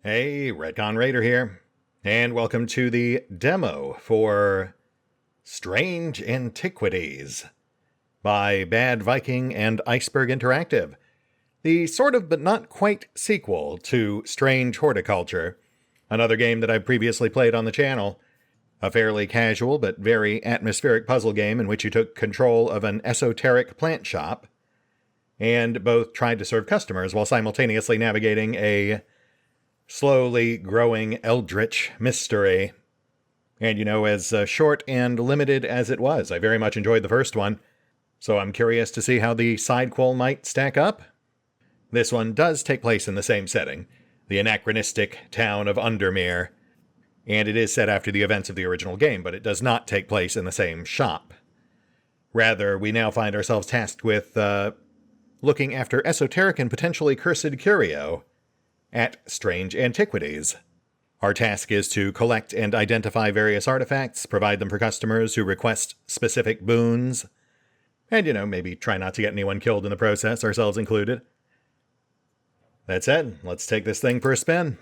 Hey, RetconRaider here, and welcome to the demo for Strange Antiquities by Bad Viking and Iceberg Interactive, the sort of but not quite sequel to Strange Horticulture, another game that I've previously played on the channel, a fairly casual but very atmospheric puzzle game in which you took control of an esoteric plant shop and both tried to serve customers while simultaneously navigating a slowly growing eldritch mystery. And as short and limited as it was, I very much enjoyed the first one, so I'm curious to see how the sidequel might stack up. This one does take place in the same setting, the anachronistic town of Undermere, and it is set after the events of the original game, but it does not take place in the same shop. Rather, we now find ourselves tasked with looking after esoteric and potentially cursed curio at Strange Antiquities. Our task is to collect and identify various artifacts, provide them for customers who request specific boons, and, maybe try not to get anyone killed in the process, ourselves included. That said, let's take this thing for a spin.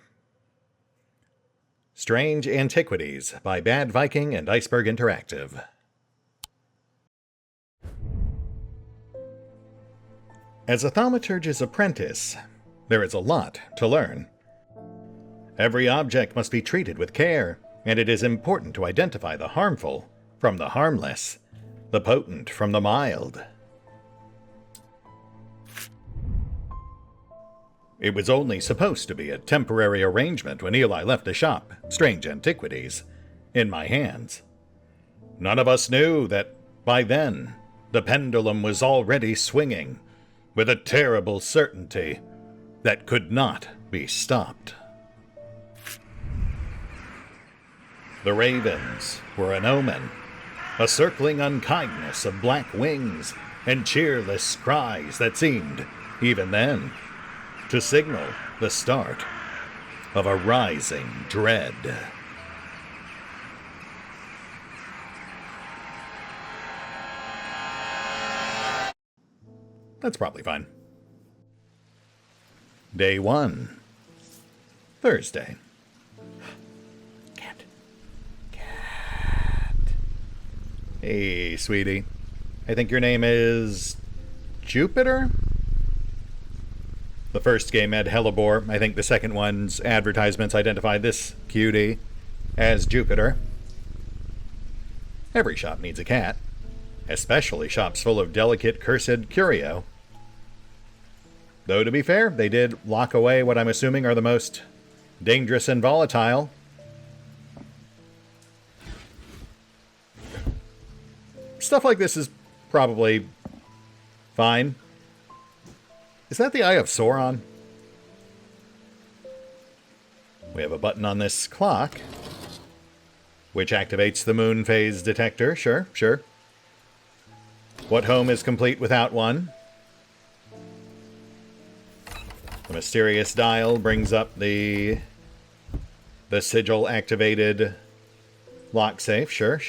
Strange Antiquities by Bad Viking and Iceberg Interactive. As a thaumaturge's apprentice, there is a lot to learn. Every object must be treated with care, and it is important to identify the harmful from the harmless, the potent from the mild. It was only supposed to be a temporary arrangement when Eli left the shop, Strange Antiquities, in my hands. None of us knew that, by then, the pendulum was already swinging, with a terrible certainty that could not be stopped. The ravens were an omen, a circling unkindness of black wings and cheerless cries that seemed, even then, to signal the start of a rising dread. That's probably fine. Day 1. Thursday. Cat. Hey, sweetie. I think your name is Jupiter? The first game had Hellebore. I think the second one's advertisements identified this cutie as Jupiter. Every shop needs a cat, especially shops full of delicate, cursed curio. Though, to be fair, they did lock away what I'm assuming are the most dangerous and volatile. Stuff like this is probably fine. Is that the Eye of Sauron? We have a button on this clock, which activates the moon phase detector. Sure. What home is complete without one? The mysterious dial brings up the sigil-activated lock safe. Sure.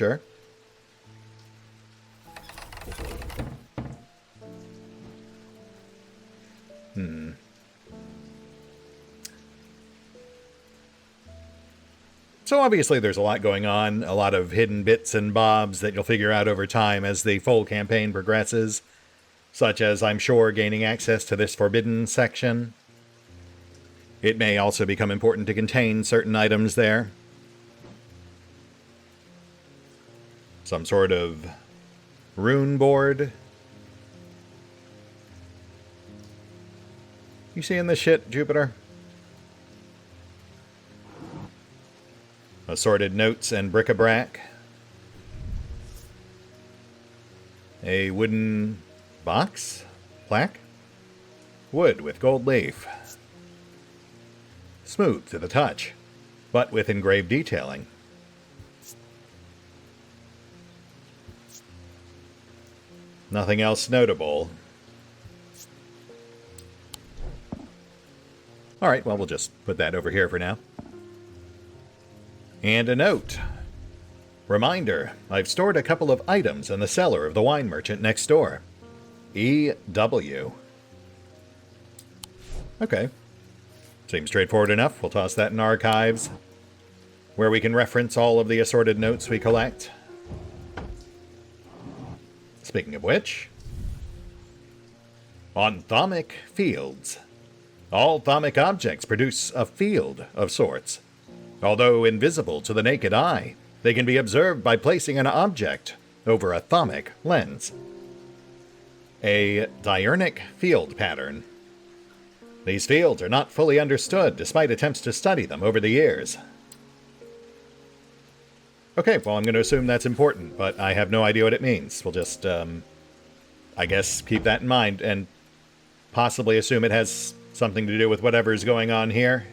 So obviously there's a lot going on, a lot of hidden bits and bobs that you'll figure out over time as the full campaign progresses, such as, I'm sure, gaining access to this forbidden section. It may also become important to contain certain items there. Some sort of rune board. You seeing this shit, Jupiter? Assorted notes and bric-a-brac. A wooden box? Plaque? Wood with gold leaf. Smooth to the touch, but with engraved detailing. Nothing else notable. Alright, well, we'll just put that over here for now. And a note. Reminder, I've stored a couple of items in the cellar of the wine merchant next door. E.W. Okay. Seems straightforward enough. We'll toss that in archives, where we can reference all of the assorted notes we collect. Speaking of which, on thaumic fields. All thaumic objects produce a field of sorts. Although invisible to the naked eye, they can be observed by placing an object over a thaumic lens. A diurnic field pattern. These fields are not fully understood despite attempts to study them over the years. Okay, well, I'm going to assume that's important, but I have no idea what it means. We'll just, I guess, keep that in mind and possibly assume it has something to do with whatever's going on here.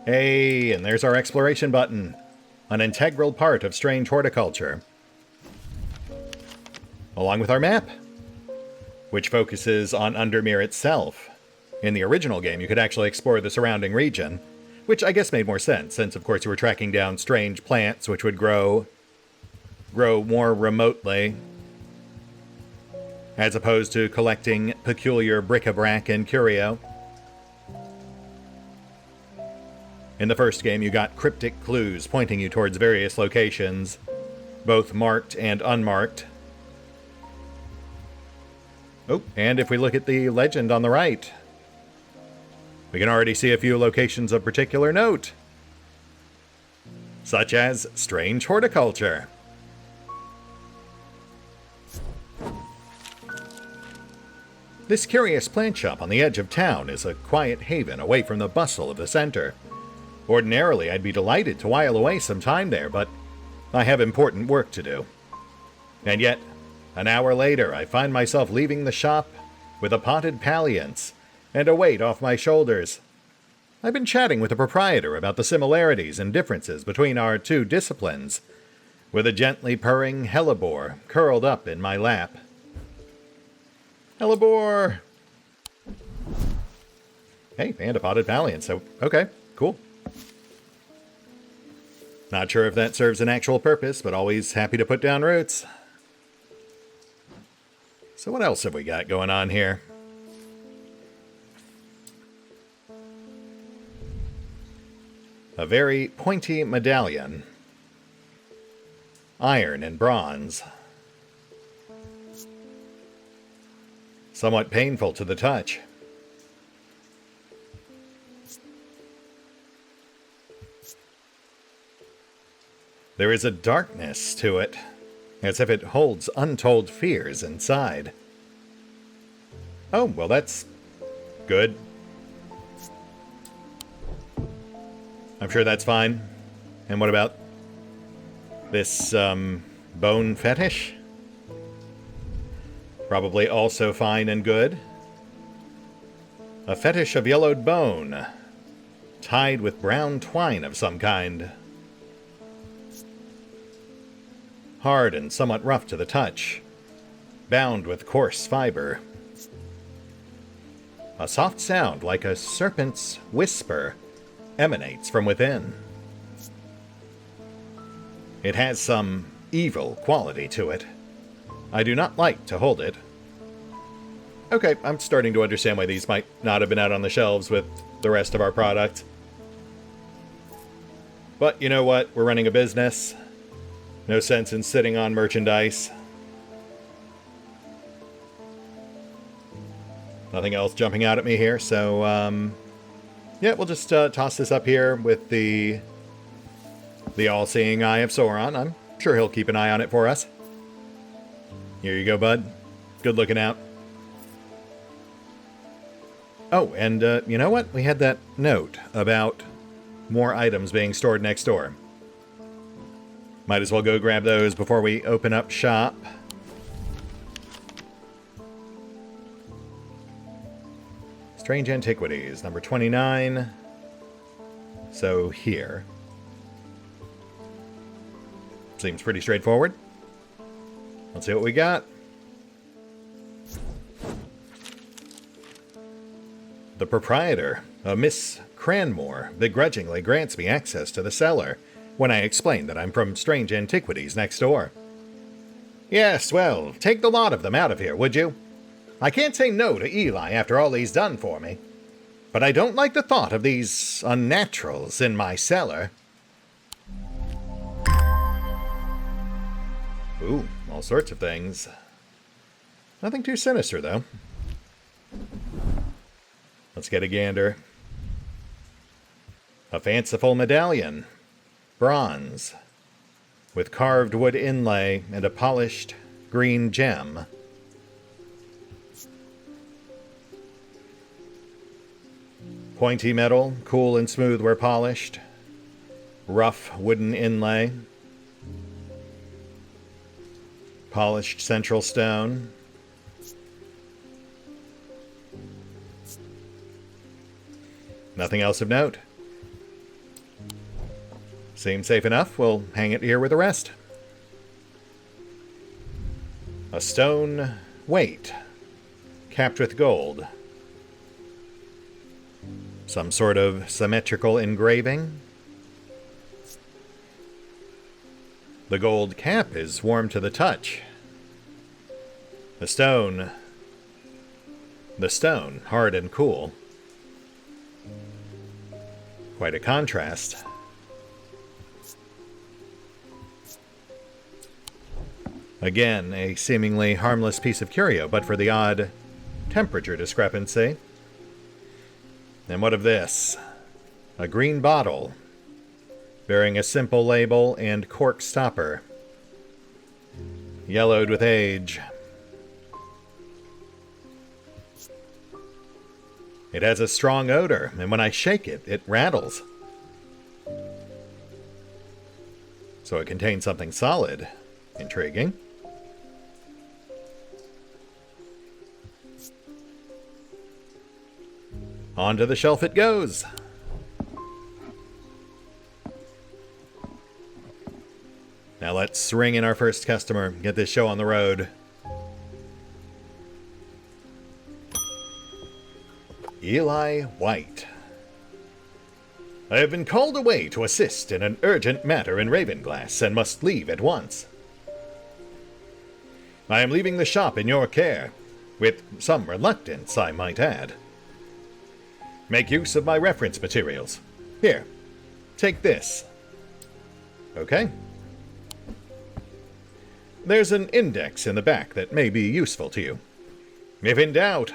Hey, and there's our exploration button. An integral part of Strange Horticulture. Along with our map, which focuses on Undermere itself. In the original game, you could actually explore the surrounding region, which I guess made more sense, since of course you were tracking down strange plants which would grow more remotely, as opposed to collecting peculiar bric-a-brac and curio. In the first game, you got cryptic clues pointing you towards various locations, both marked and unmarked. Oh, and if we look at the legend on the right, we can already see a few locations of particular note, such as Strange Horticulture. This curious plant shop on the edge of town is a quiet haven away from the bustle of the center. Ordinarily, I'd be delighted to while away some time there, but I have important work to do. And yet, an hour later, I find myself leaving the shop with a potted palliance and a weight off my shoulders. I've been chatting with the proprietor about the similarities and differences between our two disciplines, with a gently purring hellebore curled up in my lap. Hellebore! Hey, and a potted palliance, so okay, cool. Not sure if that serves an actual purpose, but always happy to put down roots. So what else have we got going on here? A very pointy medallion. Iron and bronze. Somewhat painful to the touch. There is a darkness to it, as if it holds untold fears inside. Oh, well, that's good. I'm sure that's fine. And what about this, bone fetish? Probably also fine and good. A fetish of yellowed bone, tied with brown twine of some kind. Hard and somewhat rough to the touch, bound with coarse fiber. A soft sound like a serpent's whisper emanates from within. It has some evil quality to it. I do not like to hold it. Okay, I'm starting to understand why these might not have been out on the shelves with the rest of our product. But you know what? We're running a business. No sense in sitting on merchandise. Nothing else jumping out at me here, so, yeah, we'll just toss this up here with the all-seeing eye of Sauron. I'm sure he'll keep an eye on it for us. Here you go, bud. Good looking out. Oh, and you know what? We had that note about more items being stored next door. Might as well go grab those before we open up shop. Strange Antiquities, number 29. So here. Seems pretty straightforward. Let's see what we got. The proprietor, a Miss Cranmore, begrudgingly grants me access to the cellar when I explain that I'm from Strange Antiquities next door. Yes, well, take the lot of them out of here, would you? I can't say no to Eli after all he's done for me. But I don't like the thought of these unnaturals in my cellar. Ooh, all sorts of things. Nothing too sinister, though. Let's get a gander. A fanciful medallion. Bronze. With carved wood inlay and a polished green gem. Pointy metal, cool and smooth where polished. Rough wooden inlay. Polished central stone. Nothing else of note. Seems safe enough. We'll hang it here with the rest. A stone weight, capped with gold. Some sort of symmetrical engraving. The gold cap is warm to the touch. The stone, hard and cool. Quite a contrast. Again, a seemingly harmless piece of curio, but for the odd temperature discrepancy. And what of this? A green bottle, bearing a simple label and cork stopper. Yellowed with age. It has a strong odor, and when I shake it, it rattles. So it contains something solid. Intriguing. Onto the shelf it goes. Now let's ring in our first customer, get this show on the road. Eli White. I have been called away to assist in an urgent matter in Ravenglass and must leave at once. I am leaving the shop in your care, with some reluctance, I might add. Make use of my reference materials. Here, take this. Okay. There's an index in the back that may be useful to you. If in doubt,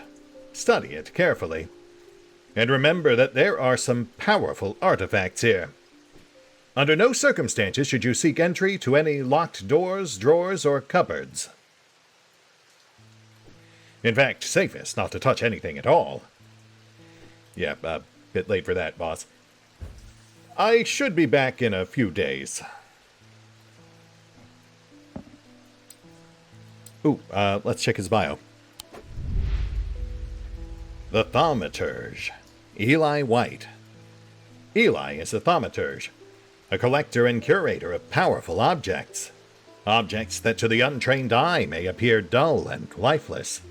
study it carefully. And remember that there are some powerful artifacts here. Under no circumstances should you seek entry to any locked doors, drawers, or cupboards. In fact, safest not to touch anything at all. Yeah, a bit late for that, boss. I should be back in a few days. Ooh, let's check his bio. The Thaumaturge, Eli White. Eli is a thaumaturge, a collector and curator of powerful objects. Objects that to the untrained eye may appear dull and lifeless,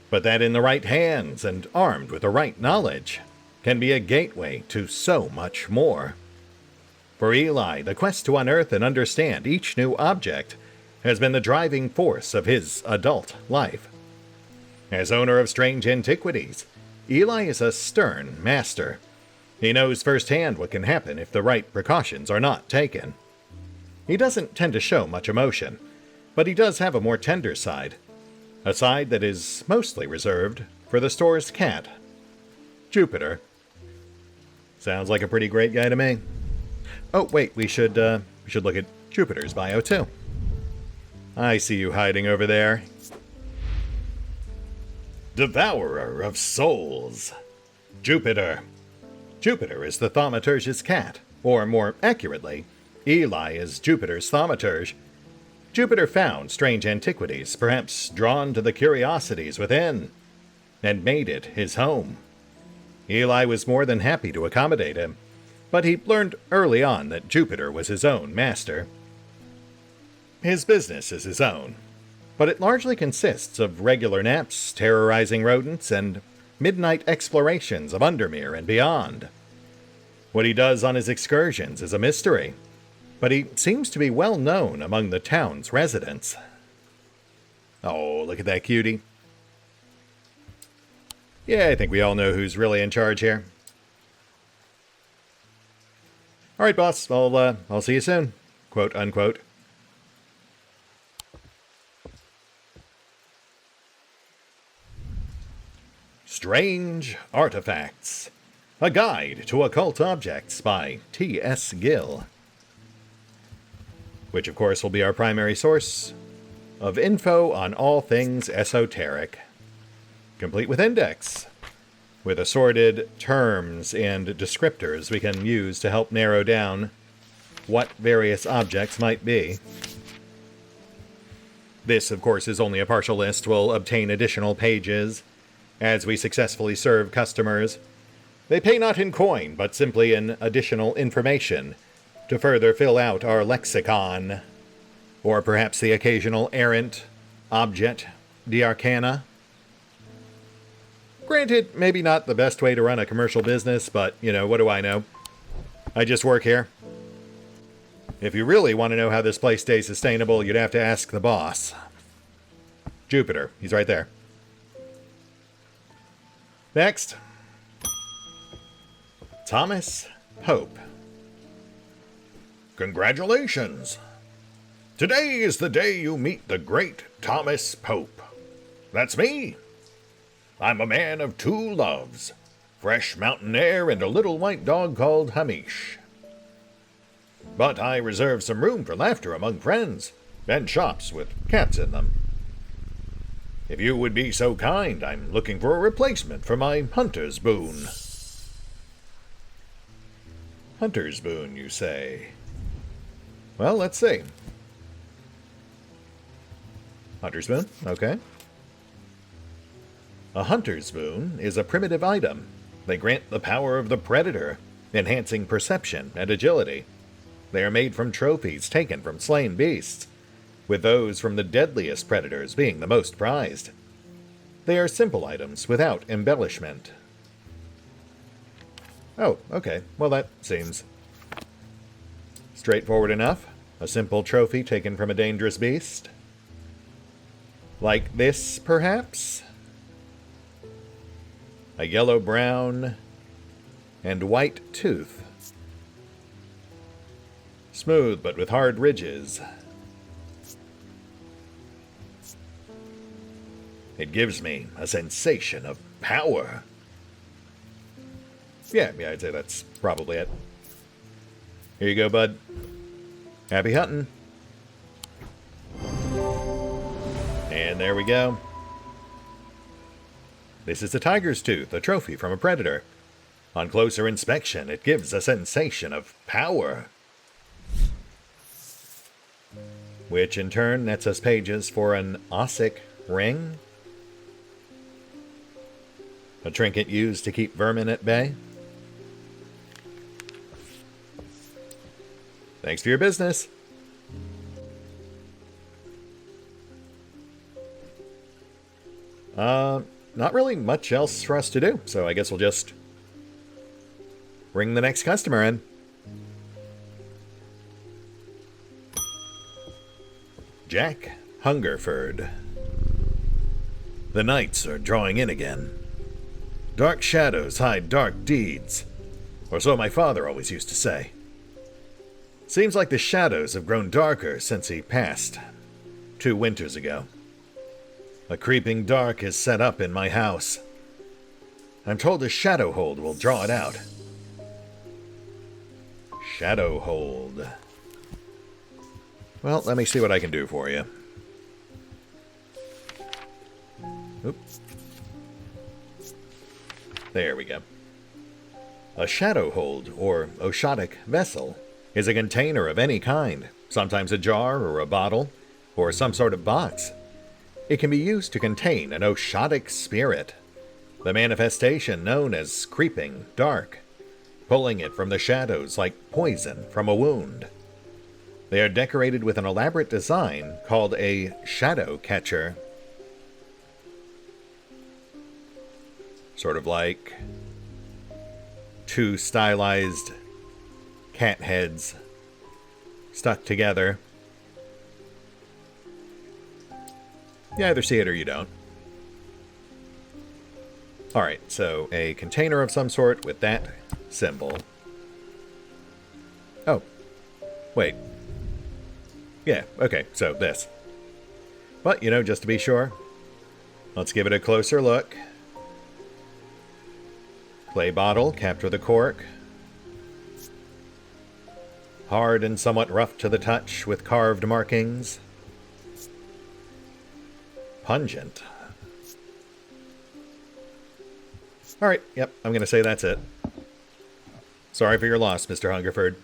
but that in the right hands and armed with the right knowledge can be a gateway to so much more. For Eli, the quest to unearth and understand each new object has been the driving force of his adult life. As owner of Strange Antiquities, Eli is a stern master. He knows firsthand what can happen if the right precautions are not taken. He doesn't tend to show much emotion, but he does have a more tender side. A side that is mostly reserved for the store's cat, Jupiter. Sounds like a pretty great guy to me. Oh, wait, we should look at Jupiter's bio, too. I see you hiding over there. Devourer of souls. Jupiter. Jupiter is the thaumaturge's cat, or more accurately, Eli is Jupiter's thaumaturge. Jupiter found Strange Antiquities, perhaps drawn to the curiosities within, and made it his home. Eli was more than happy to accommodate him, but he learned early on that Jupiter was his own master. His business is his own, but it largely consists of regular naps, terrorizing rodents, and midnight explorations of Undermere and beyond. What he does on his excursions is a mystery, but he seems to be well known among the town's residents. Oh, look at that cutie. Yeah, I think we all know who's really in charge here. All right, boss. I'll see you soon. Quote, unquote. Strange Artifacts. A Guide to Occult Objects by T.S. Gill. Which, of course, will be our primary source of info on all things esoteric. Complete with index, with assorted terms and descriptors we can use to help narrow down what various objects might be. This, of course, is only a partial list. We'll obtain additional pages as we successfully serve customers. They pay not in coin, but simply in additional information to further fill out our lexicon, or perhaps the occasional errant object d'arcana. Granted, maybe not the best way to run a commercial business, but, you know, what do I know? I just work here. If you really want to know how this place stays sustainable, you'd have to ask the boss. Jupiter, he's right there. Next. Thomas Pope. Congratulations! Today is the day you meet the great Thomas Pope. That's me. I'm a man of two loves, fresh mountain air and a little white dog called Hamish. But I reserve some room for laughter among friends, and shops with cats in them. If you would be so kind, I'm looking for a replacement for my hunter's boon. Hunter's boon, you say? Well, let's see. Hunter's boon, okay. A hunter's boon is a primitive item. They grant the power of the predator, enhancing perception and agility. They are made from trophies taken from slain beasts, with those from the deadliest predators being the most prized. They are simple items without embellishment. Oh, okay. Well, that seems straightforward enough. A simple trophy taken from a dangerous beast. Like this, perhaps? A yellow-brown and white tooth. Smooth, but with hard ridges. It gives me a sensation of power. Yeah, I'd say that's probably it. Here you go, bud. Happy hunting. And there we go. This is a tiger's tooth, a trophy from a predator. On closer inspection, it gives a sensation of power. Which in turn nets us pages for an ossic ring. A trinket used to keep vermin at bay. Thanks for your business. Not really much else for us to do, so I guess we'll just bring the next customer in. Jack Hungerford. The nights are drawing in again. Dark shadows hide dark deeds, or so my father always used to say. Seems like the shadows have grown darker since he passed 2 winters ago. A creeping dark is set up in my house. I'm told a shadow hold will draw it out. Shadow hold. Well, let me see what I can do for you. Oops. There we go. A shadow hold, or oshotic vessel, is a container of any kind, sometimes a jar or a bottle, or some sort of box. It can be used to contain an oshotic spirit, the manifestation known as creeping dark, pulling it from the shadows like poison from a wound. They are decorated with an elaborate design called a shadow catcher. Sort of like 2 stylized cat heads stuck together. You either see it or you don't. Alright, so a container of some sort with that symbol. Oh. Wait. Yeah, okay, so this. But, you know, just to be sure, let's give it a closer look. Clay bottle, capped with a cork. Hard and somewhat rough to the touch with carved markings. Pungent. Alright, yep, I'm going to say that's it. Sorry for your loss, Mr. Hungerford.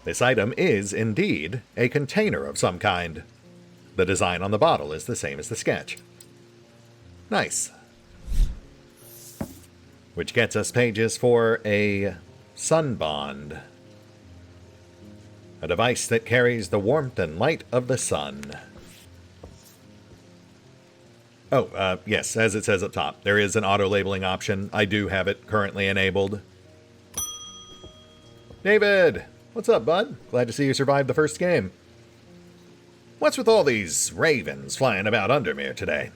This item is, indeed, a container of some kind. The design on the bottle is the same as the sketch. Nice. Which gets us pages for a sun bond. A device that carries the warmth and light of the sun. Oh, yes, as it says up top, there is an auto-labeling option. I do have it currently enabled. David! What's up, bud? Glad to see you survived the first game. What's with all these ravens flying about Undermere today?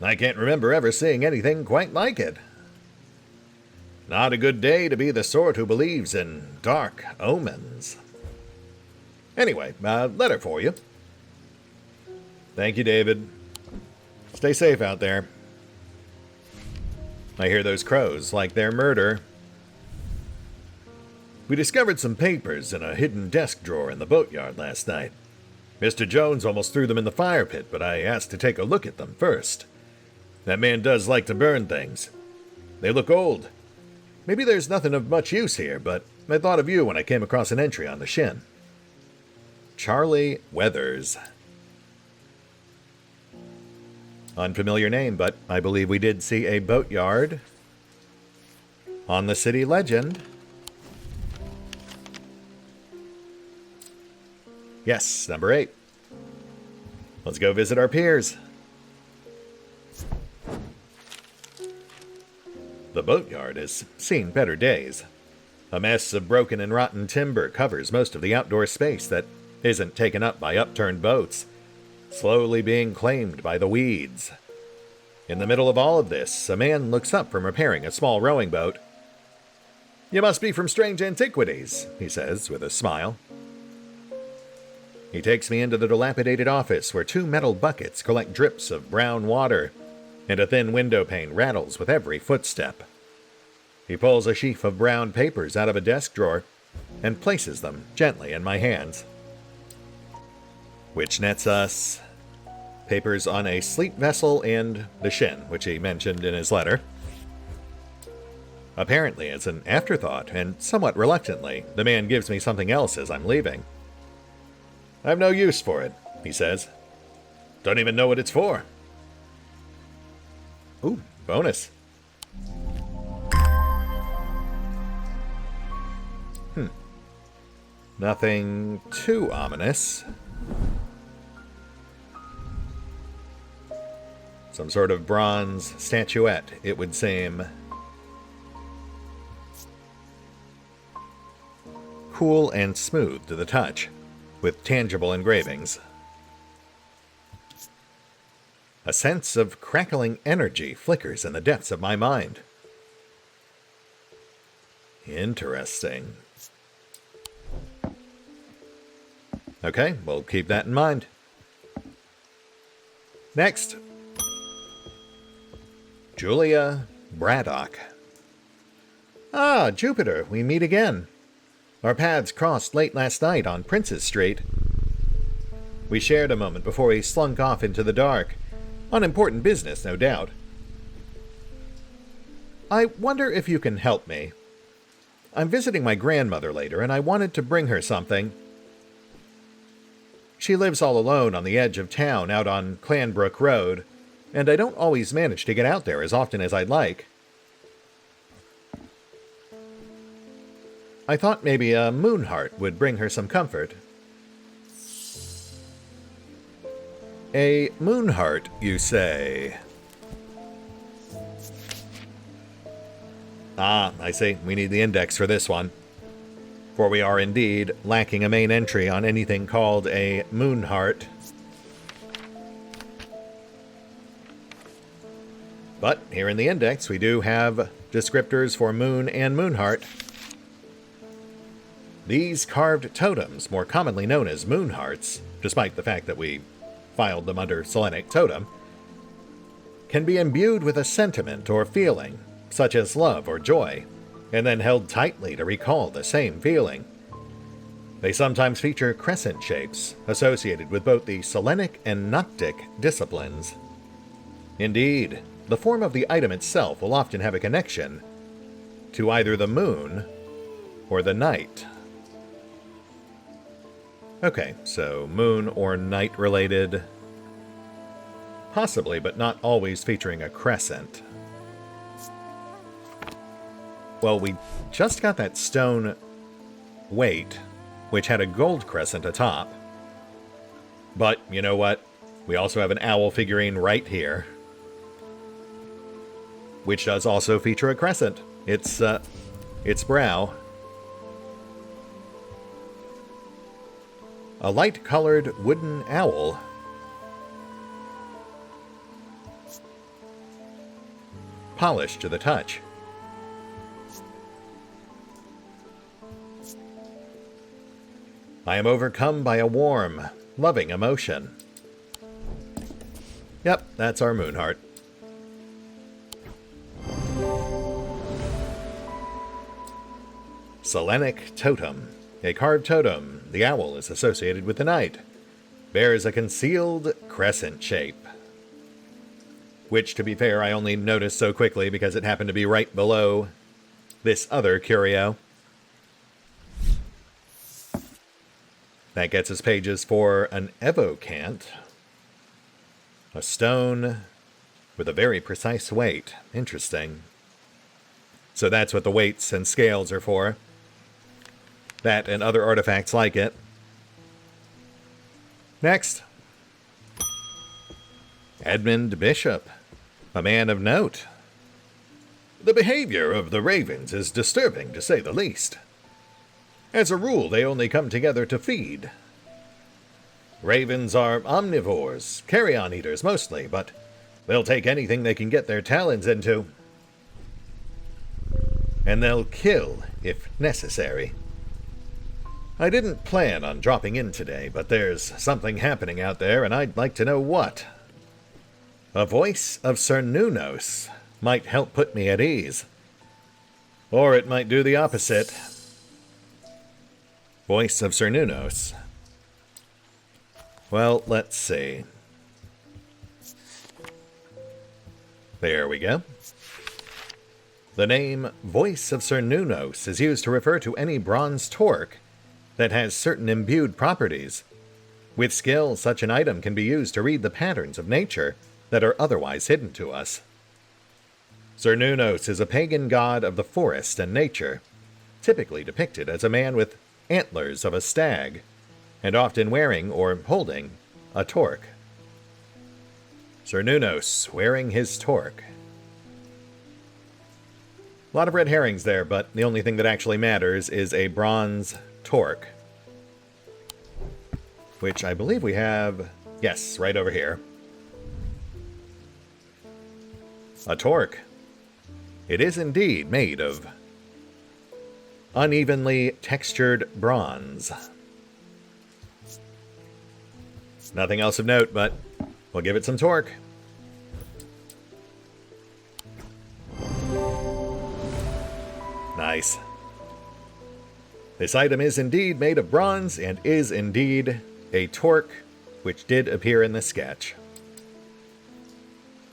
I can't remember ever seeing anything quite like it. Not a good day to be the sort who believes in dark omens. Anyway, letter for you. Thank you, David. Stay safe out there. I hear those crows like their murder. We discovered some papers in a hidden desk drawer in the boatyard last night. Mr. Jones almost threw them in the fire pit, but I asked to take a look at them first. That man does like to burn things. They look old. Maybe there's nothing of much use here, but I thought of you when I came across an entry on the shin. Charlie Weathers. Unfamiliar name, but I believe we did see a boatyard on the city legend. Yes, number 8. Let's go visit our peers. The boatyard has seen better days. A mess of broken and rotten timber covers most of the outdoor space that isn't taken up by upturned boats, slowly being claimed by the weeds. In the middle of all of this, a man looks up from repairing a small rowing boat. "You must be from Strange Antiquities," he says with a smile. He takes me into the dilapidated office where 2 metal buckets collect drips of brown water, and a thin window pane rattles with every footstep. He pulls a sheaf of brown papers out of a desk drawer and places them gently in my hands. Which nets us papers on a sleep vessel and the shin, which he mentioned in his letter. Apparently, as an afterthought, and somewhat reluctantly, the man gives me something else as I'm leaving. "I've no use for it," he says. "Don't even know what it's for." Ooh, bonus. Nothing too ominous. Some sort of bronze statuette, it would seem. Cool and smooth to the touch, with tangible engravings. A sense of crackling energy flickers in the depths of my mind. Interesting. Okay, we'll keep that in mind. Next. Julia Braddock. Ah, Jupiter, we meet again. Our paths crossed late last night on Princess Street. We shared a moment before he slunk off into the dark. On important business, no doubt. I wonder if you can help me. I'm visiting my grandmother later, and I wanted to bring her something. She lives all alone on the edge of town out on Clanbrook Road, and I don't always manage to get out there as often as I'd like. I thought maybe a moonheart would bring her some comfort. A moonheart, you say? Ah, I see. We need the index for this one. For we are indeed lacking a main entry on anything called a moonheart. But here in the index, we do have descriptors for Moon and Moonheart. These carved totems, more commonly known as Moonhearts, despite the fact that we filed them under Selenic Totem, can be imbued with a sentiment or feeling, such as love or joy, and then held tightly to recall the same feeling. They sometimes feature crescent shapes, associated with both the Selenic and Noctic disciplines. Indeed, the form of the item itself will often have a connection to either the moon or the night. Okay, so moon or night related. Possibly, but not always featuring a crescent. Well, we just got that stone weight, which had a gold crescent atop. But, you know what? We also have an owl figurine right here, which does also feature a crescent. Its brow. A light-colored wooden owl. Polished to the touch. I am overcome by a warm, loving emotion. Yep, that's our Moonheart. Selenic Totem. A carved totem, the owl is associated with the night. Bears a concealed crescent shape. Which, to be fair, I only noticed so quickly because it happened to be right below this other curio. That gets us pages for an evocant. A stone with a very precise weight. Interesting. So that's what the weights and scales are for. That and other artifacts like it. Next. Edmund Bishop, a man of note. The behavior of the ravens is disturbing, to say the least. As a rule, they only come together to feed. Ravens are omnivores, carrion eaters mostly, but they'll take anything they can get their talons into. And they'll kill if necessary. I didn't plan on dropping in today, but there's something happening out there, and I'd like to know what. A voice of Cernunnos might help put me at ease. Or it might do the opposite. Voice of Cernunnos. Well, let's see. There we go. The name Voice of Cernunnos is used to refer to any bronze torque that has certain imbued properties. With skill, such an item can be used to read the patterns of nature that are otherwise hidden to us. Cernunnos is a pagan god of the forest and nature, typically depicted as a man with antlers of a stag, and often wearing or holding a torque. Cernunnos wearing his torque. A lot of red herrings there, but the only thing that actually matters is a bronze torque, which I believe we have, yes, right over here. A torque. It is indeed made of unevenly textured bronze. Nothing else of note, but we'll give it some torque. Nice. This item is indeed made of bronze and is indeed a torque, which did appear in the sketch.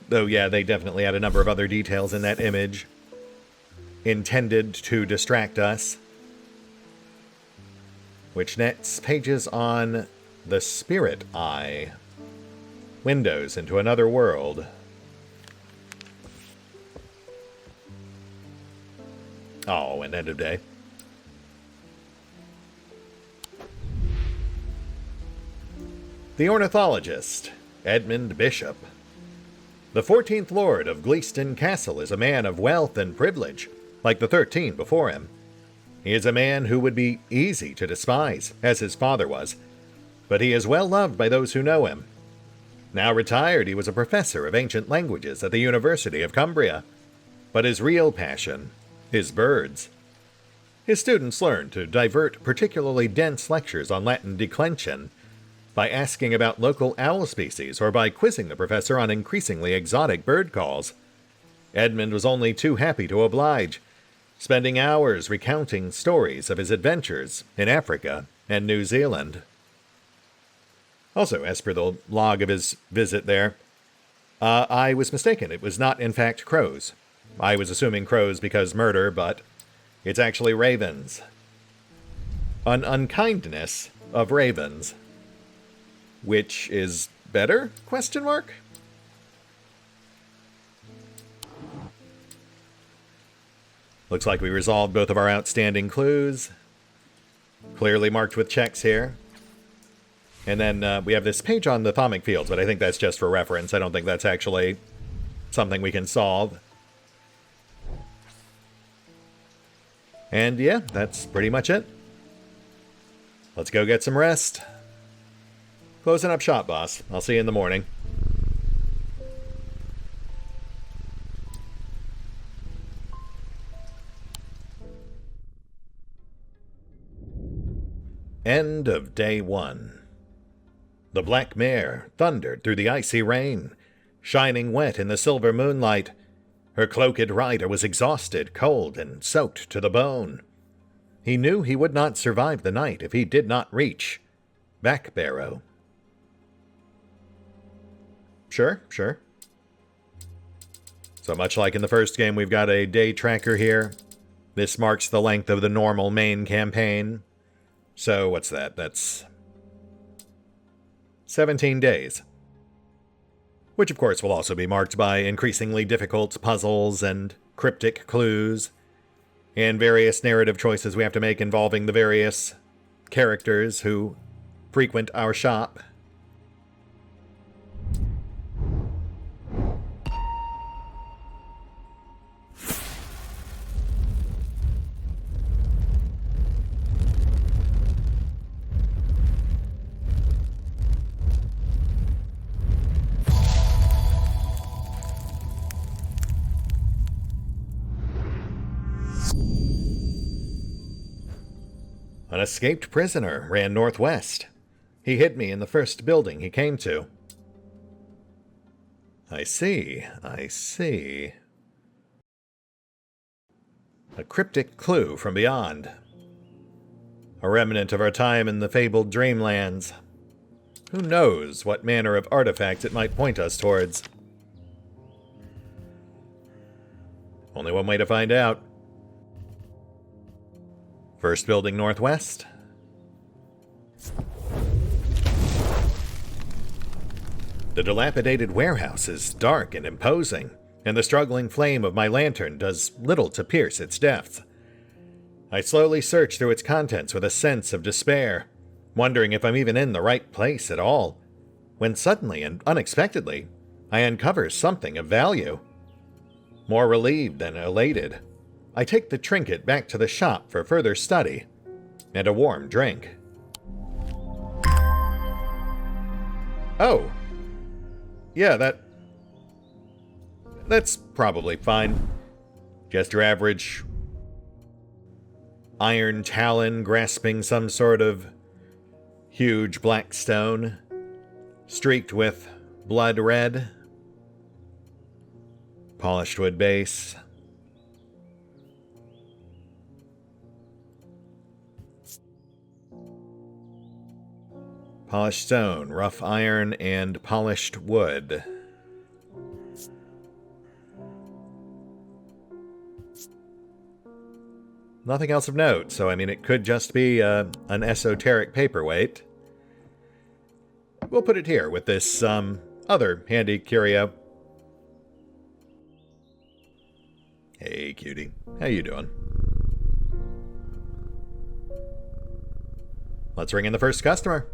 Though, yeah, they definitely had a number of other details in that image intended to distract us. Which nets pages on the Spirit Eye. Windows into another world. Oh, and end of day. The Ornithologist, Edmund Bishop. The 14th Lord of Gleaston Castle is a man of wealth and privilege, like the 13 before him. He is a man who would be easy to despise, as his father was, but he is well loved by those who know him. Now retired, he was a professor of ancient languages at the University of Cumbria. But his real passion, his birds. His students learned to divert particularly dense lectures on Latin declension by asking about local owl species or by quizzing the professor on increasingly exotic bird calls. Edmund was only too happy to oblige, spending hours recounting stories of his adventures in Africa and New Zealand. Also, as per the log of his visit there, I was mistaken. It was not, in fact, crows. I was assuming crows because murder, but it's actually ravens. An unkindness of ravens. Which is better? Question mark? Looks like we resolved both of our outstanding clues. Clearly marked with checks here. And then we have this page on the thermic fields, but I think that's just for reference. I don't think that's actually something we can solve. And yeah, that's pretty much it. Let's go get some rest. Closing up shop, boss. I'll see you in the morning. End of day 1. The black mare thundered through the icy rain, shining wet in the silver moonlight. Her cloaked rider was exhausted, cold, and soaked to the bone. He knew he would not survive the night if he did not reach Backbarrow. Sure. So much like in the first game, we've got a day tracker here. This marks the length of the normal main campaign. So what's that? That's 17 days. Which of course will also be marked by increasingly difficult puzzles and cryptic clues, and various narrative choices we have to make involving the various characters who frequent our shop. An escaped prisoner ran northwest. He hid me in the first building he came to. I see. A cryptic clue from beyond. A remnant of our time in the fabled dreamlands. Who knows what manner of artifact it might point us towards? Only one way to find out. First building northwest. The dilapidated warehouse is dark and imposing, and the struggling flame of my lantern does little to pierce its depths. I slowly search through its contents with a sense of despair, wondering if I'm even in the right place at all, when suddenly and unexpectedly, I uncover something of value. More relieved than elated, I take the trinket back to the shop for further study and a warm drink. Oh. Yeah, that's probably fine. Just your average iron talon grasping some sort of huge black stone, streaked with blood red. Polished wood base. Polished stone, rough iron, and polished wood. Nothing else of note, so I mean it could just be an esoteric paperweight. We'll put it here with this other handy curio. Hey cutie, how you doing? Let's ring in the first customer.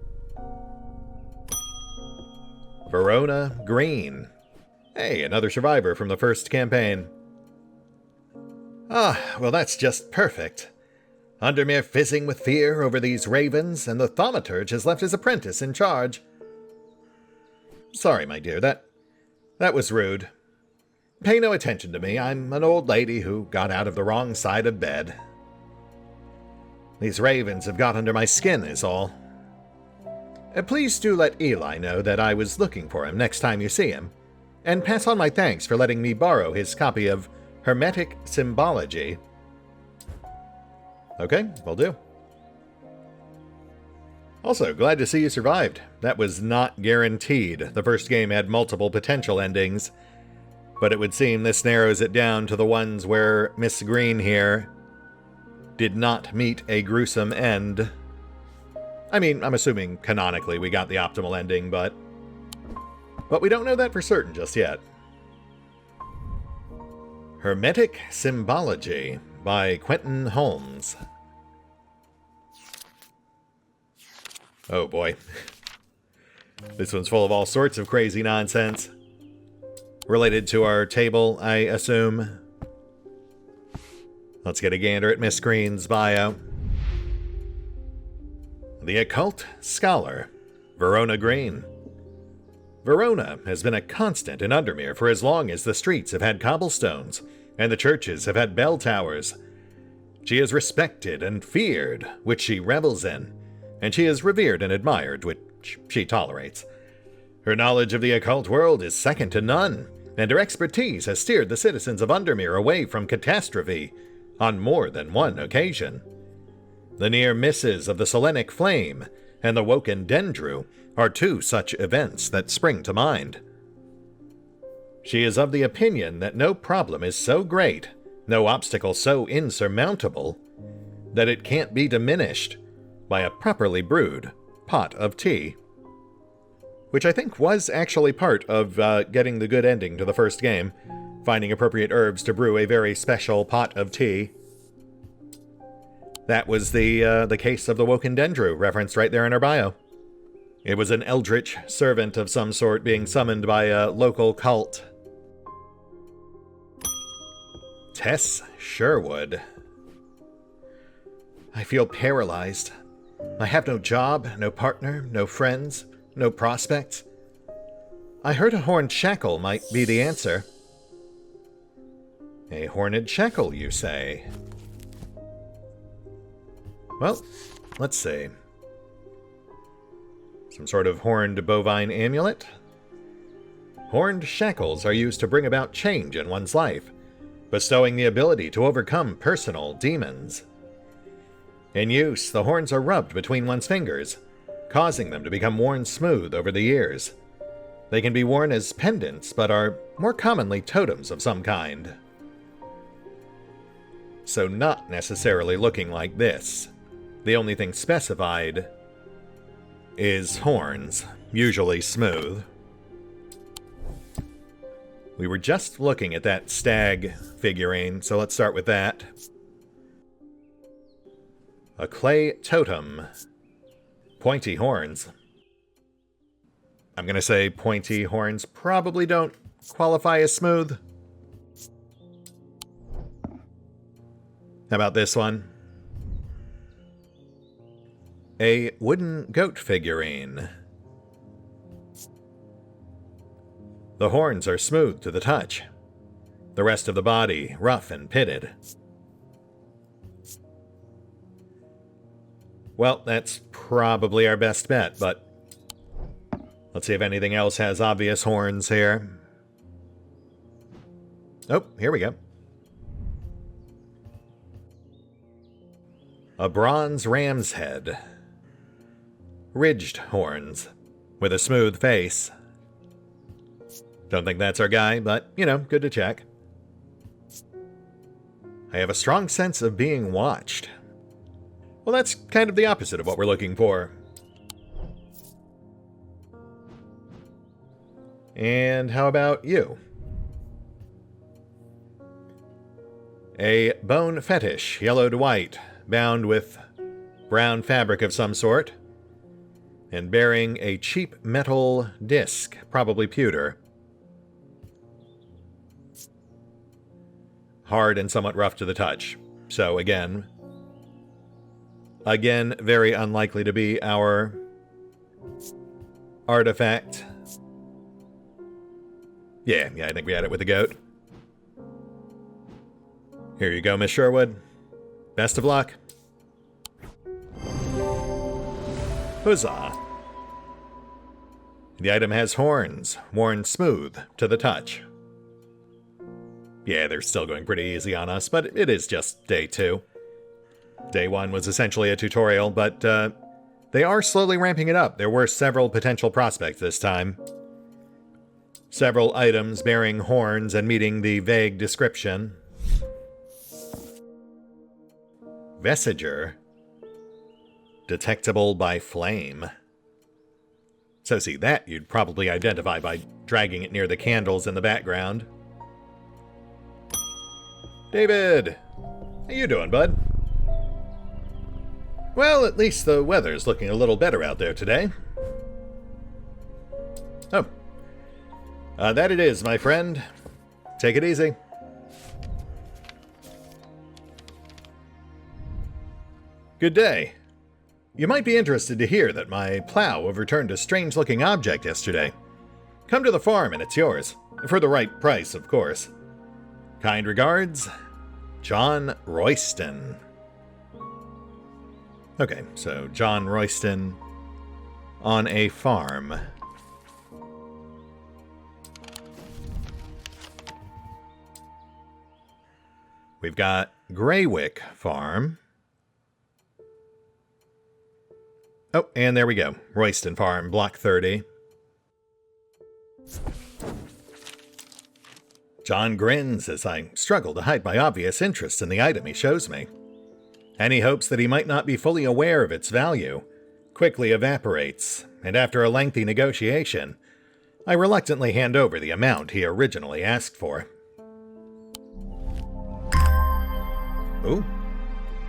Verona Green. Hey, another survivor from the first campaign. Ah, well that's just perfect. Undermere fizzing with fear over these ravens, and the thaumaturge has left his apprentice in charge. Sorry, my dear, that was rude. Pay no attention to me. I'm an old lady who got out of the wrong side of bed. These ravens have got under my skin, is all. Please do let Eli know that I was looking for him next time you see him, and pass on my thanks for letting me borrow his copy of Hermetic Symbology. Okay, will do. Also, glad to see you survived. That was not guaranteed. The first game had multiple potential endings, but it would seem this narrows it down to the ones where Miss Green here did not meet a gruesome end. I mean, I'm assuming canonically we got the optimal ending, but we don't know that for certain just yet. Hermetic Symbology by Quentin Holmes. Oh boy. This one's full of all sorts of crazy nonsense. Related to our table, I assume. Let's get a gander at Miss Green's bio. The Occult Scholar, Verona Green. Verona has been a constant in Undermere for as long as the streets have had cobblestones and the churches have had bell towers. She is respected and feared, which she revels in, and she is revered and admired, which she tolerates. Her knowledge of the occult world is second to none, and her expertise has steered the citizens of Undermere away from catastrophe on more than one occasion. The near misses of the Selenic Flame and the Woken Dendru are two such events that spring to mind. She is of the opinion that no problem is so great, no obstacle so insurmountable, that it can't be diminished by a properly brewed pot of tea. Which I think was actually part of getting the good ending to the first game, finding appropriate herbs to brew a very special pot of tea. That was the case of the Woken Dendru, referenced right there in her bio. It was an eldritch servant of some sort being summoned by a local cult. Tess Sherwood. I feel paralyzed. I have no job, no partner, no friends, no prospects. I heard a horned shackle might be the answer. A horned shackle, you say? Well, let's see. Some sort of horned bovine amulet? Horned shackles are used to bring about change in one's life, bestowing the ability to overcome personal demons. In use, the horns are rubbed between one's fingers, causing them to become worn smooth over the years. They can be worn as pendants, but are more commonly totems of some kind. So not necessarily looking like this. The only thing specified is horns, usually smooth. We were just looking at that stag figurine, so let's start with that. A clay totem. Pointy horns. I'm gonna say pointy horns probably don't qualify as smooth. How about this one? A wooden goat figurine. The horns are smooth to the touch. The rest of the body rough and pitted. Well, that's probably our best bet, but let's see if anything else has obvious horns here. Oh, here we go. A bronze ram's head. Ridged horns, with a smooth face. Don't think that's our guy, but, you know, good to check. I have a strong sense of being watched. Well, that's kind of the opposite of what we're looking for. And how about you? A bone fetish, yellowed white, bound with brown fabric of some sort, and bearing a cheap metal disc, probably pewter. Hard and somewhat rough to the touch. So again, very unlikely to be our artifact. Yeah, I think we had it with the goat. Here you go, Miss Sherwood. Best of luck. Huzzah. The item has horns, worn smooth to the touch. Yeah, they're still going pretty easy on us, but it is just day 2. Day 1 was essentially a tutorial, but they are slowly ramping it up. There were several potential prospects this time. Several items bearing horns and meeting the vague description. Vesiger. Detectable by flame. So see, that you'd probably identify by dragging it near the candles in the background. David! How you doing, bud? Well, at least the weather's looking a little better out there today. Oh. That it is, my friend. Take it easy. Good day. You might be interested to hear that my plow overturned a strange-looking object yesterday. Come to the farm and it's yours. For the right price, of course. Kind regards, John Royston. Okay, so John Royston on a farm. We've got Greywick Farm. Oh, and there we go. Royston Farm, Block 30. John grins as I struggle to hide my obvious interest in the item he shows me. Any hopes that he might not be fully aware of its value quickly evaporates, and after a lengthy negotiation, I reluctantly hand over the amount he originally asked for. Ooh,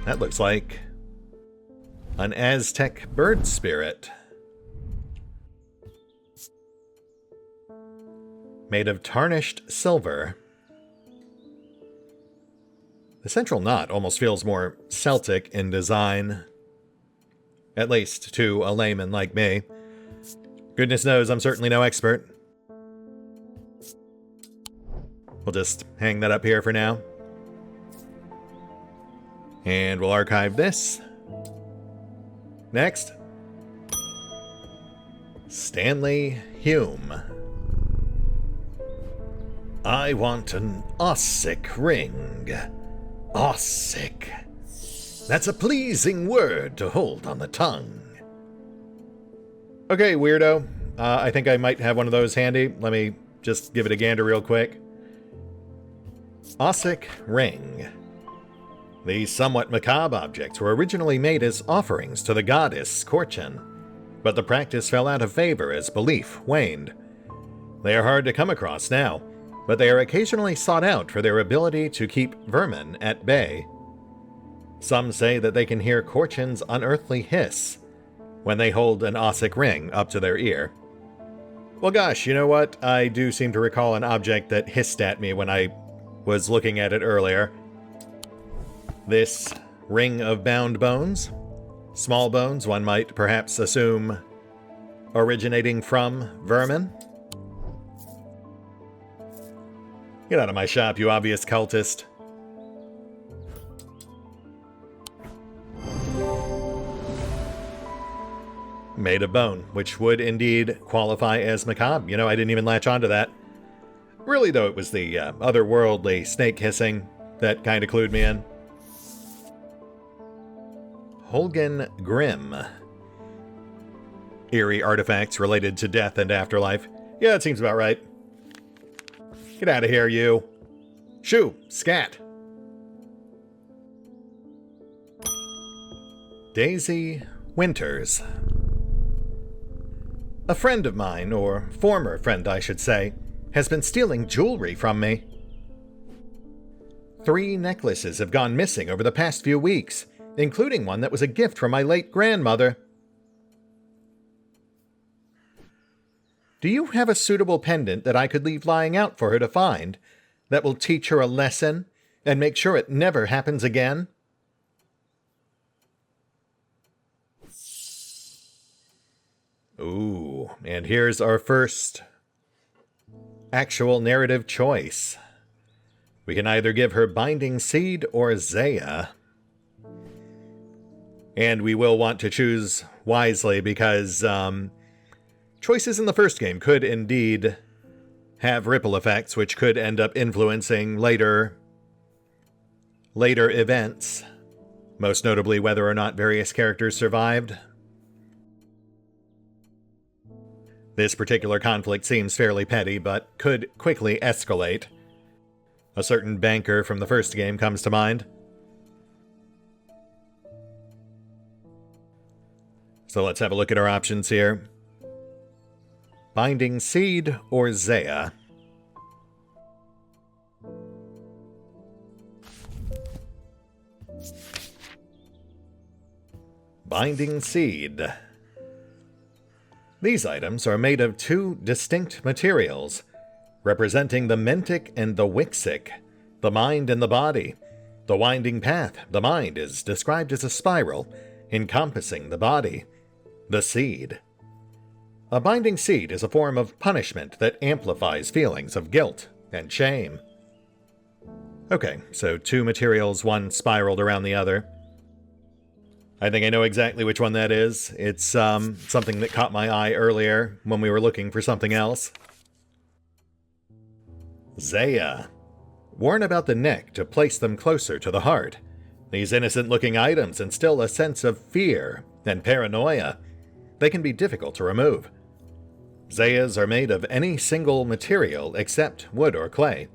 that looks like an Aztec bird spirit. Made of tarnished silver. The central knot almost feels more Celtic in design. At least to a layman like me. Goodness knows I'm certainly no expert. We'll just hang that up here for now. And we'll archive this. Next. Stanley Hume. I want an ossic ring. Ossic. That's a pleasing word to hold on the tongue. Okay, weirdo. I think I might have one of those handy. Let me just give it a gander real quick. Ossic ring. These somewhat macabre objects were originally made as offerings to the goddess Korchin, but the practice fell out of favor as belief waned. They are hard to come across now, but they are occasionally sought out for their ability to keep vermin at bay. Some say that they can hear Korchin's unearthly hiss when they hold an ossic ring up to their ear. Well gosh, you know what? I do seem to recall an object that hissed at me when I was looking at it earlier. This ring of bound bones. Small bones, one might perhaps assume originating from vermin. Get out of my shop, you obvious cultist. Made of bone, which would indeed qualify as macabre. You know, I didn't even latch onto that. Really, though, it was the otherworldly snake hissing that kind of clued me in. Holgen Grimm. Eerie artifacts related to death and afterlife. Yeah, that seems about right. Get out of here, you. Shoo, scat. Daisy Winters. A friend of mine, or former friend I should say, has been stealing jewelry from me. 3 necklaces have gone missing over the past few weeks, including one that was a gift from my late grandmother. Do you have a suitable pendant that I could leave lying out for her to find, that will teach her a lesson and make sure it never happens again? Ooh, and here's our first actual narrative choice. We can either give her Binding Seed or Zaya. And we will want to choose wisely because choices in the first game could indeed have ripple effects, which could end up influencing later events, most notably whether or not various characters survived. This particular conflict seems fairly petty, but could quickly escalate. A certain banker from the first game comes to mind. So let's have a look at our options here. Binding Seed or Zaya? Binding Seed. These items are made of two distinct materials, representing the mentic and the wixic, the mind and the body. The winding path, the mind, is described as a spiral, encompassing the body. The seed. A binding seed is a form of punishment that amplifies feelings of guilt and shame. Okay, so two materials, one spiraled around the other. I think I know exactly which one that is. It's something that caught my eye earlier when we were looking for something else. Zaya. Worn about the neck to place them closer to the heart. These innocent-looking items instill a sense of fear and paranoia. They can be difficult to remove. Zayas are made of any single material except wood or clay.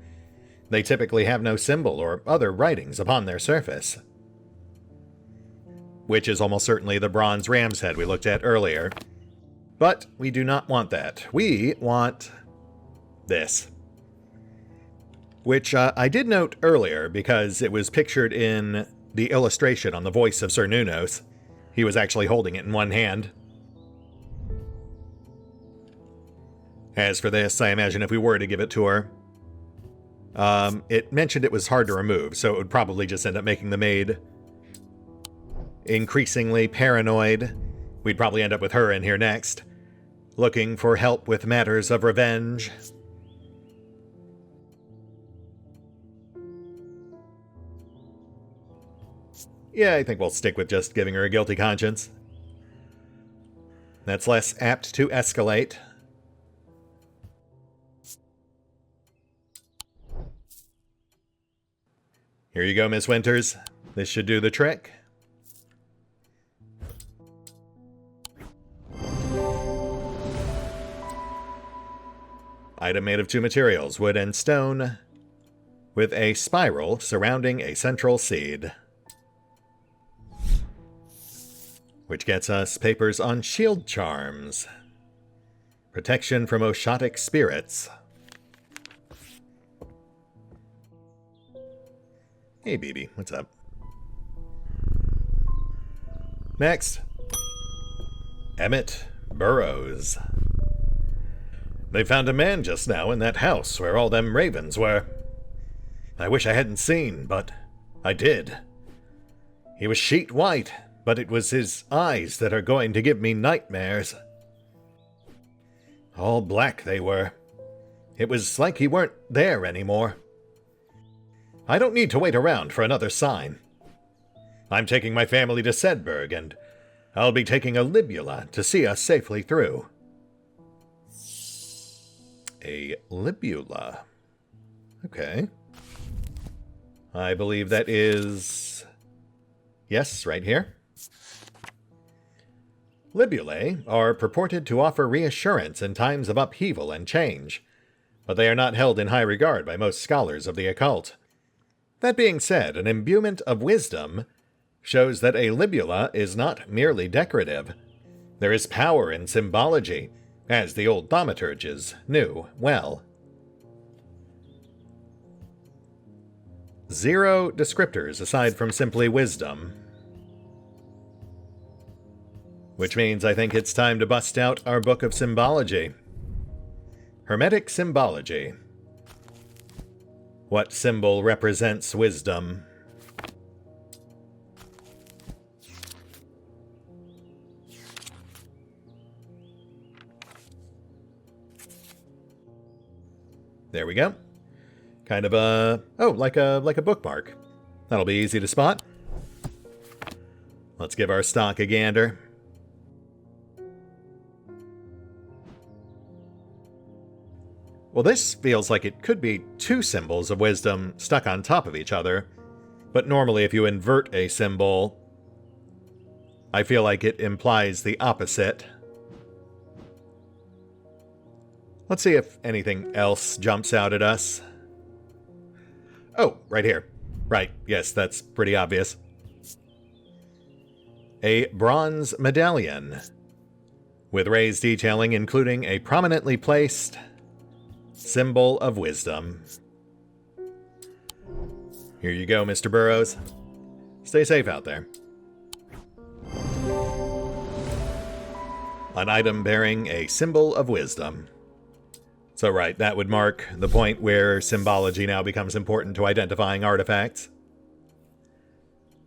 They typically have no symbol or other writings upon their surface. Which is almost certainly the bronze ram's head we looked at earlier. But we do not want that. We want this. Which I did note earlier because it was pictured in the illustration on the voice of Sir Nunos. He was actually holding it in one hand. As for this, I imagine if we were to give it to her, it mentioned it was hard to remove, so it would probably just end up making the maid increasingly paranoid. We'd probably end up with her in here next, looking for help with matters of revenge. Yeah, I think we'll stick with just giving her a guilty conscience. That's less apt to escalate. Here you go, Miss Winters. This should do the trick. Item made of two materials, wood and stone, with a spiral surrounding a central seed. Which gets us papers on shield charms. Protection from Oshotic spirits. Hey, BB, what's up? Next. Emmett Burrows. They found a man just now in that house where all them ravens were. I wish I hadn't seen, but I did. He was sheet white, but it was his eyes that are going to give me nightmares. All black they were. It was like he weren't there anymore. I don't need to wait around for another sign. I'm taking my family to Sedberg, and I'll be taking a libula to see us safely through. A libula. Okay. I believe that is... Yes, right here. Libulae are purported to offer reassurance in times of upheaval and change, but they are not held in high regard by most scholars of the occult. That being said, an imbuement of wisdom shows that a libula is not merely decorative. There is power in symbology, as the old thaumaturges knew well. 0 descriptors aside from simply wisdom. Which means I think it's time to bust out our book of symbology. Hermetic symbology. What symbol represents wisdom? There we go. Kind of like a bookmark. That'll be easy to spot. Let's give our stock a gander. Well, this feels like it could be two symbols of wisdom stuck on top of each other, but normally if you invert a symbol, I feel like it implies the opposite. Let's see if anything else jumps out at us. Oh, right here. Right, yes, that's pretty obvious. A bronze medallion with raised detailing, including a prominently placed symbol of wisdom. Here you go, Mr. Burrows. Stay safe out there. An item bearing a symbol of wisdom. So right, that would mark the point where symbology now becomes important to identifying artifacts.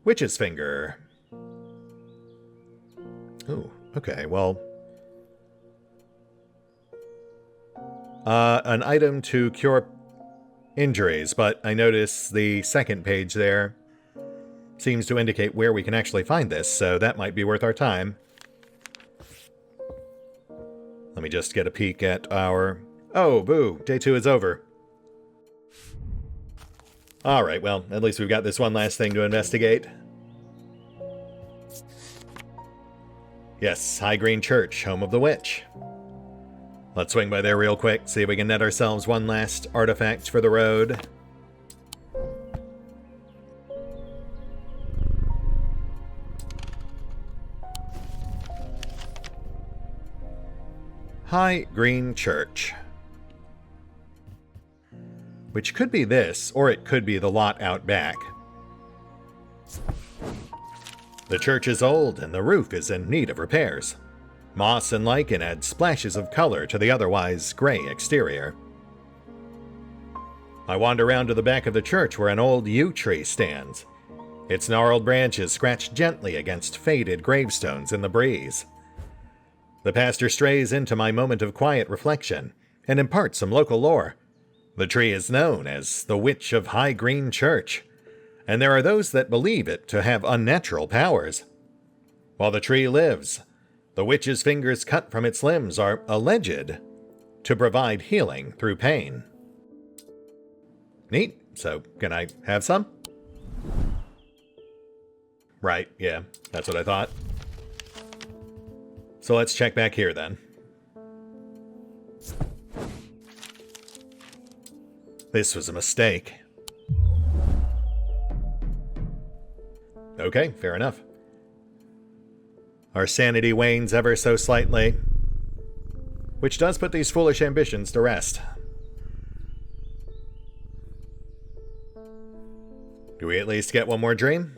Witch's finger. Oh, okay, well... an item to cure injuries, but I notice the second page there seems to indicate where we can actually find this, so that might be worth our time. Let me just get a peek at our... Oh, boo, day 2 is over. Alright, well, at least we've got this one last thing to investigate. Yes, High Green Church, home of the witch. Let's swing by there real quick, see if we can net ourselves one last artifact for the road. High Green Church. Which could be this, or it could be the lot out back. The church is old, and the roof is in need of repairs. Moss and lichen add splashes of color to the otherwise gray exterior. I wander around to the back of the church where an old yew tree stands. Its gnarled branches scratch gently against faded gravestones in the breeze. The pastor strays into my moment of quiet reflection and imparts some local lore. The tree is known as the Witch of High Green Church, and there are those that believe it to have unnatural powers. While the tree lives, the witch's fingers cut from its limbs are alleged to provide healing through pain. Neat. So, can I have some? Right, yeah, that's what I thought. So let's check back here then. This was a mistake. Okay, fair enough. Our sanity wanes ever so slightly, which does put these foolish ambitions to rest. Do we at least get one more dream?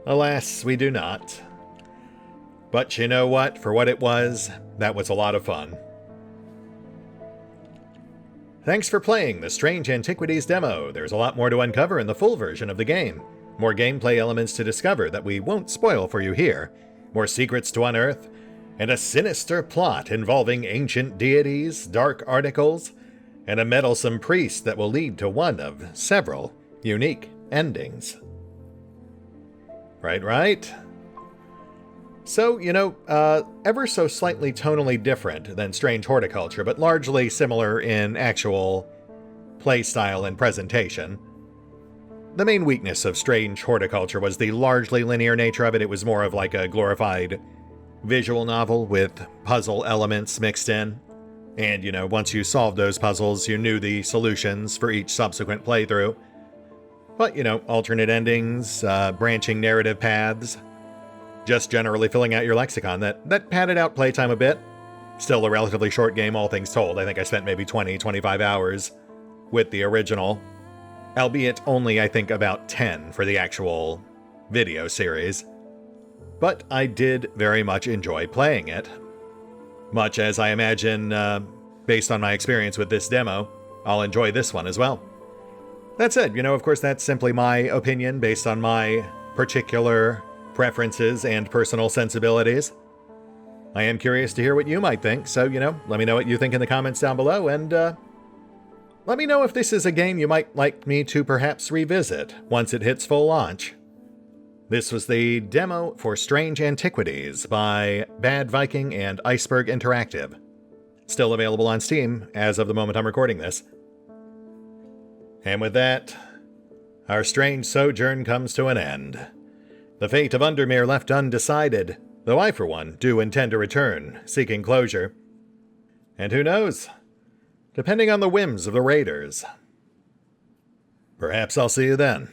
Alas, we do not. But you know what? For what it was, that was a lot of fun. Thanks for playing the Strange Antiquities demo. There's a lot more to uncover in the full version of the game. More gameplay elements to discover that we won't spoil for you here. More secrets to unearth. And a sinister plot involving ancient deities, dark articles, and a meddlesome priest that will lead to one of several unique endings. Right. So, ever so slightly tonally different than Strange Horticulture, but largely similar in actual playstyle and presentation. The main weakness of Strange Horticulture was the largely linear nature of it. It was more of like a glorified visual novel with puzzle elements mixed in. And, once you solved those puzzles, you knew the solutions for each subsequent playthrough. But, alternate endings, branching narrative paths, just generally filling out your lexicon. That padded out playtime a bit. Still a relatively short game, all things told. I think I spent maybe 20-25 hours with the original. Albeit only, I think, about 10 for the actual video series. But I did very much enjoy playing it. Much as I imagine, based on my experience with this demo, I'll enjoy this one as well. That said, of course that's simply my opinion based on my particular preferences and personal sensibilities. I am curious to hear what you might think, so, let me know what you think in the comments down below, and let me know if this is a game you might like me to perhaps revisit once it hits full launch. This was the demo for Strange Antiquities by Bad Viking and Iceberg Interactive. Still available on Steam as of the moment I'm recording this. And with that, our strange sojourn comes to an end. The fate of Undermere left undecided, though I, for one, do intend to return, seeking closure. And who knows? Depending on the whims of the raiders. Perhaps I'll see you then.